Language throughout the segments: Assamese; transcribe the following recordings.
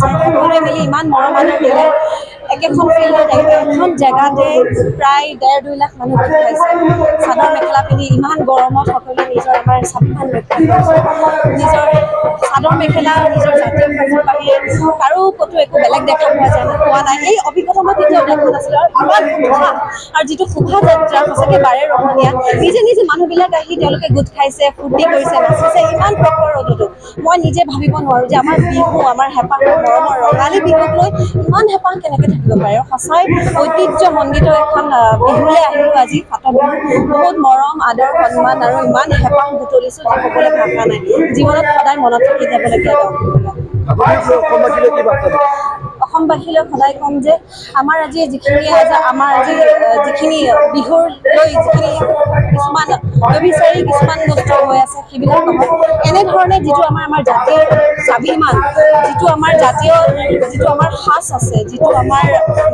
সকলোৱে মিলি ইমান মৰম আদৰ দিলে একেখন ফিল্ডত এখন জেগাতে প্ৰায় 1.5-2 লাখ মানুহ গোট খাইছে চাদৰ মেখেলা পিন্ধি ইমান গৰমত সকলোৱে নিজৰ আমাৰ স্বাভিমান ৰক্ষা কৰিছে নিজৰ চাদৰ মেখেলা নিজৰ জাতীয় সাজৰ বাহিৰে কাৰো ক'তো একো বেলেগ দেখা পোৱা নাই এই অভিজ্ঞতা মই কেতিয়াও দেখা নাছিলোঁ আৰু ইমান উৎসাহ আৰু যিটো শোভাযাত্ৰা সঁচাকৈ বাৰে ৰহণীয়া নিজে নিজে মানুহবিলাক আহি তেওঁলোকে গোট খাইছে ফূৰ্তি কৰিছে নাচিছে ইমান প্ৰখৰ ৰ'দতো মই নিজে ভাবিব নোৱাৰোঁ যে আমাৰ বিহু আমাৰ হেঁপাহ মৰমৰ ৰঙালী বিহুক লৈ ইমান হেঁপাহ কেনেকৈ থাকিব পাৰে সঁচাই ঐতিহ্যমণ্ডিত এখন বিহুলৈ আহিলোঁ আজি ফাট বিহু বহুত মৰম আদৰ সন্মান আৰু ইমান হেঁপাহ বুটলিছোঁ যে ক'বলৈ ভাষা নাই জীৱনত সদায় মনত থাকি যাবলগীয়া অসমবাসীলৈ সদায় ক'ম যে আমাৰ আজি যিখিনি বিহুৰ লৈ যিখিনি কিছুমান ব্যভিচাৰী কিছুমান বস্তু হৈ আছে সেইবিলাক নহয় এনেধৰণে যিটো আমাৰ জাতিৰ স্বাভিমান যিটো আমাৰ জাতীয় যিটো আমাৰ সাজ আছে যিটো আমাৰ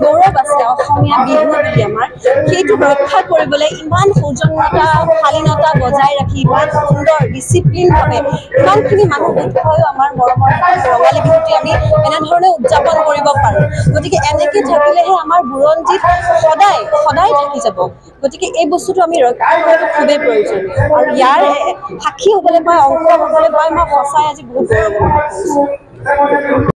গৌৰৱ আছে অসমীয়া বিহু বুলি আমাৰ সেইটো ৰক্ষা কৰিবলৈ ইমান সৌজন্যতা শালীনতা বজাই ৰাখি ইমান সুন্দৰ ডিচিপ্লিনভাৱে ইমানখিনি মানুহ গোট হৈও আমাৰ মৰমৰ ৰঙালী বিহুটি আমি এনেধৰণে উদযাপন কৰিব পাৰোঁ গতিকে এনেকৈ থাকিলেহে আমাৰ বুৰঞ্জীত সদায় সদায় থাকি যাব গতিকে এই বস্তুটো আমি ৰক্ষা কৰাটো খুবেই প্ৰয়োজনীয় আৰু ইয়াৰ সাক্ষী হ'বলৈ পাই অংশ হ'বলৈ পাই মই সঁচাই আজি বহুত গৌৰৱ অনুভৱ কৰিছোঁ